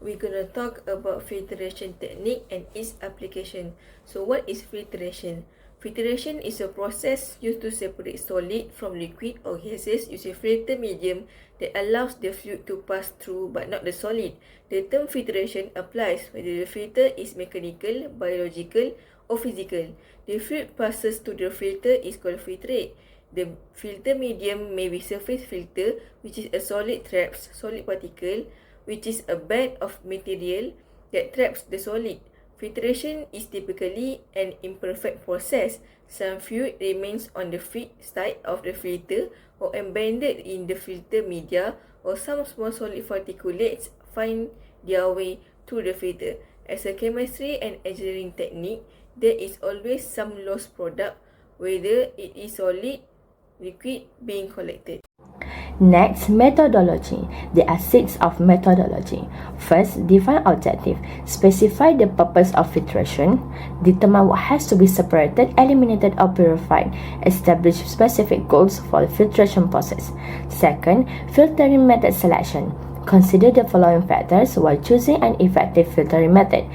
we're gonna talk about filtration technique and its application. So what is filtration? Filtration is a process used to separate solid from liquid or gases using filter medium that allows the fluid to pass through but not the solid. The term filtration applies whether the filter is mechanical, biological or physical. The fluid passes to the filter is called filtrate. The filter medium may be surface filter, which is a solid traps solid particle, which is a band of material that traps the solid. Filtration is typically an imperfect process. Some fluid remains on the feed side of the filter or embedded in the filter media, or some small solid particulates find their way through the filter. As a chemistry and engineering technique, there is always some lost product, whether it is solid, liquid being collected. Next, methodology. There are 6 of methodology. First, define objective. Specify the purpose of filtration. Determine what has to be separated, eliminated or purified. Establish specific goals for the filtration process. Second, filtering method selection. Consider the following factors while choosing an effective filtering method.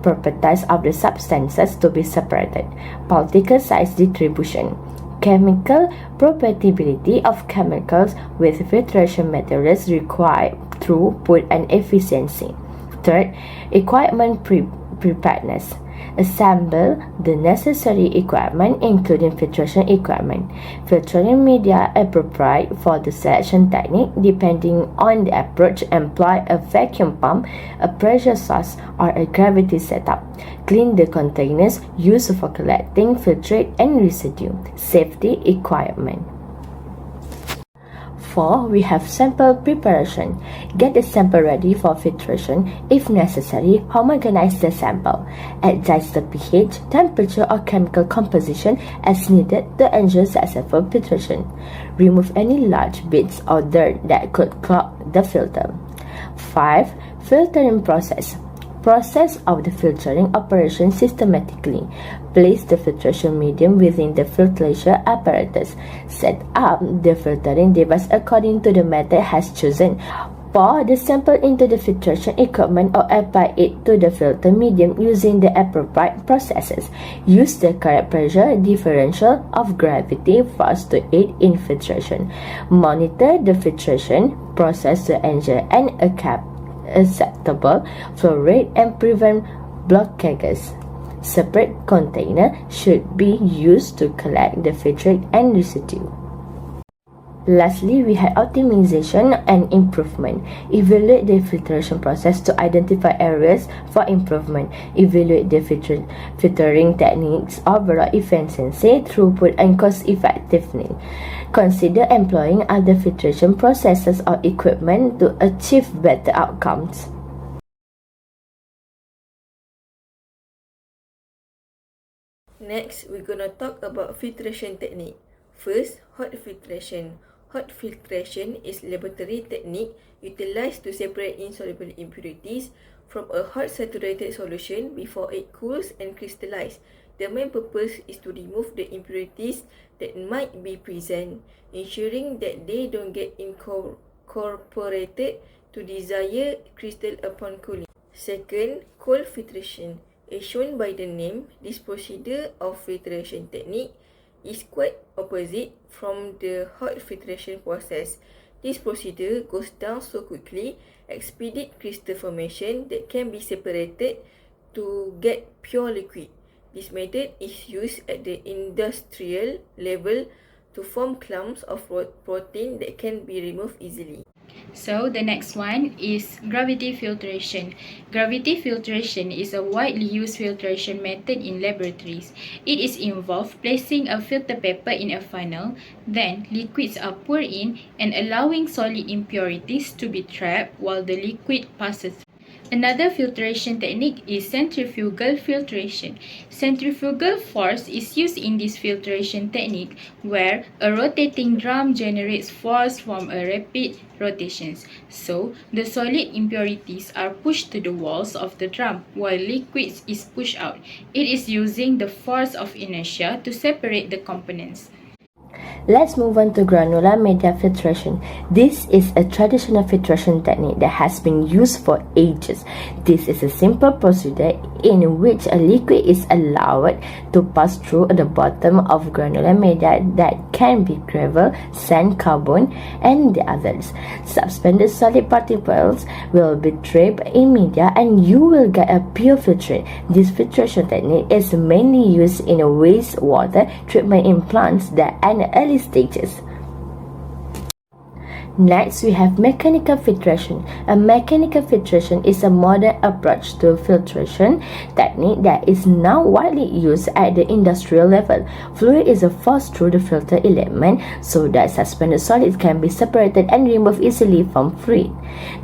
Properties of the substances to be separated. Particle size distribution. Chemical compatibility of chemicals with filtration materials required throughput and efficiency. Third, equipment preparedness. Assemble the necessary equipment including filtration equipment. Filtering media appropriate for the selection technique depending on the approach. Employ a vacuum pump, a pressure source or a gravity setup. Clean the containers used for collecting filtrate and residue. Safety equipment. 4. We have sample preparation. Get the sample ready for filtration. If necessary, homogenize the sample. Adjust the pH, temperature or chemical composition as needed to ensure successful filtration. Remove any large bits or dirt that could clog the filter. 5. Filtering process. Process of the filtering operation systematically. Place the filtration medium within the filtration apparatus. Set up the filtering device according to the method has chosen. Pour the sample into the filtration equipment or apply it to the filter medium using the appropriate processes. Use the correct pressure differential of gravity force to aid in filtration. Monitor the filtration process to ensure an acceptable flow rate and prevent blockages. Separate container should be used to collect the filtrate and residue. Lastly, we had optimization and improvement. Evaluate the filtration process to identify areas for improvement. Evaluate the filtering techniques' overall efficiency, throughput, and cost effectiveness. Consider employing other filtration processes or equipment to achieve better outcomes. Next, we're gonna talk about filtration technique. First, hot filtration. Hot filtration is laboratory technique utilized to separate insoluble impurities from a hot saturated solution before it cools and crystallizes. The main purpose is to remove the impurities that might be present, ensuring that they don't get incorporated to desired crystal upon cooling. Second, cold filtration. As shown by the name, this procedure of filtration technique is quite opposite from the hot filtration process. This procedure goes down so quickly, expedite crystal formation that can be separated to get pure liquid. This method is used at the industrial level to form clumps of protein that can be removed easily. So the next one is gravity filtration. Gravity filtration is a widely used filtration method in laboratories. It is involved placing a filter paper in a funnel, then liquids are poured in and allowing solid impurities to be trapped while the liquid passes through. Another filtration technique is centrifugal filtration. Centrifugal force is used in this filtration technique where a rotating drum generates force from a rapid rotations. So, the solid impurities are pushed to the walls of the drum while liquids is pushed out. It is using the force of inertia to separate the components. Let's move on to granular media filtration. This is a traditional filtration technique that has been used for ages. This is a simple procedure in which a liquid is allowed to pass through the bottom of granular media that can be gravel, sand, carbon, and the others. Suspended solid particles will be trapped in media and you will get a pure filtrate. This filtration technique is mainly used in wastewater treatment in plants that are in the early stages. Next, we have mechanical filtration. A mechanical filtration is a modern approach to filtration technique that is now widely used at the industrial level. Fluid is forced through the filter element so that suspended solids can be separated and removed easily from fluid.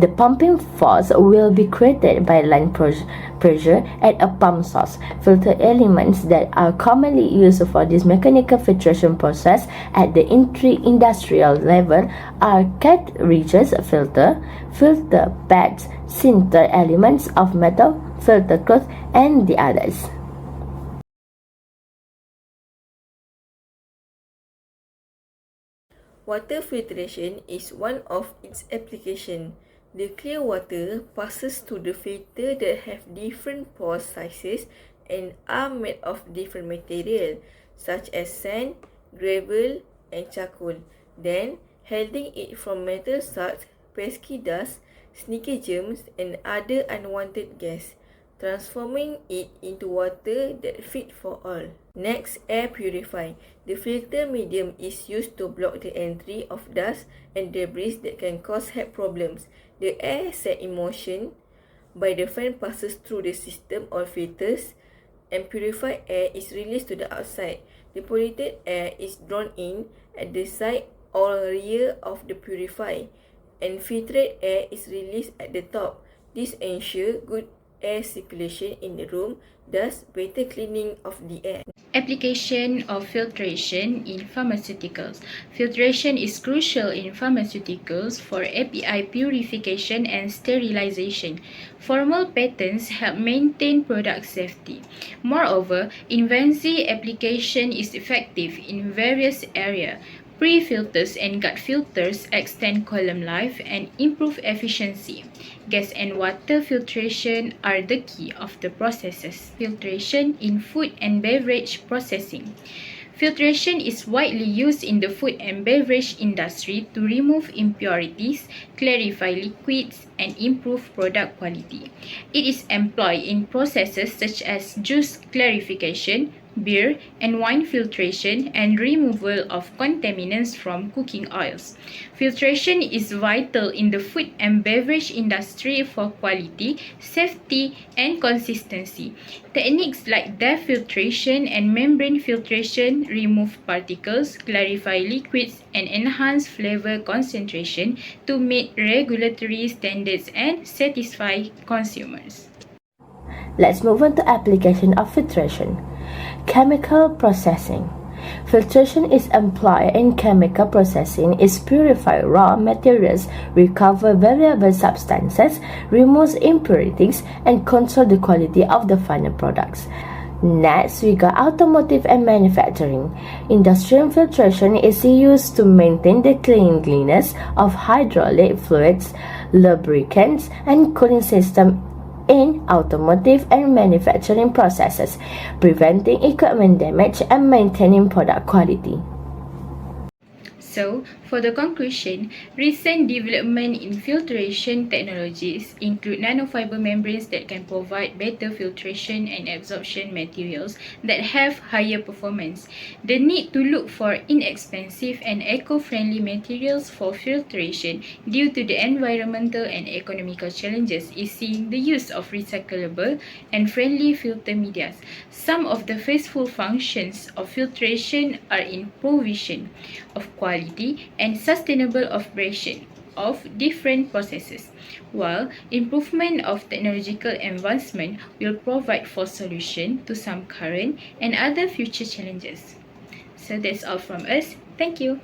The pumping force will be created by line pressure at a pump source. Filter elements that are commonly used for this mechanical filtration process at the industrial level are cartridges filter, filter pads, sinter elements of metal, filter cloth, and the others. Water filtration is one of its applications. The clear water passes through the filter that have different pore sizes and are made of different material such as sand, gravel, and charcoal. Then, handling it from metal salts, pesky dust, sneaky germs, and other unwanted gas, transforming it into water that fit for all. Next, air purify. The filter medium is used to block the entry of dust and debris that can cause health problems. The air set in motion by the fan passes through the system or filters, and purified air is released to the outside. The polluted air is drawn in at the side or rear of the purifier, and filtered air is released at the top. This ensures good air circulation in the room, thus better cleaning of the air. Application of filtration in pharmaceuticals. Filtration is crucial in pharmaceuticals for API purification and sterilization. Formal patents help maintain product safety. Moreover, inventory application is effective in various areas. Pre-filters and gut filters extend column life and improve efficiency. Gas and water filtration are the key of the processes. Filtration in food and beverage processing. Filtration is widely used in the food and beverage industry to remove impurities, clarify liquids, and improve product quality. It is employed in processes such as juice clarification, beer and wine filtration, and removal of contaminants from cooking oils. Filtration is vital in the food and beverage industry for quality, safety, and consistency. Techniques like depth filtration and membrane filtration remove particles, clarify liquids, and enhance flavor concentration to meet regulatory standards and satisfy consumers. Let's move on to application of filtration. Chemical processing. Filtration is employed in chemical processing. It purifies raw materials, recover valuable substances, removes impurities, and control the quality of the final products. Next, we got automotive and manufacturing. Industrial filtration is used to maintain the cleanliness of hydraulic fluids, lubricants, and cooling systems in automotive and manufacturing processes, preventing equipment damage and maintaining product quality. So, for the conclusion, recent development in filtration technologies include nanofiber membranes that can provide better filtration and absorption materials that have higher performance. The need to look for inexpensive and eco-friendly materials for filtration due to the environmental and economical challenges is seeing the use of recyclable and friendly filter media. Some of the faithful functions of filtration are in provision of quality and sustainable operation of different processes, while improvement of technological advancement will provide for solution to some current and other future challenges. So that's all from us. Thank you.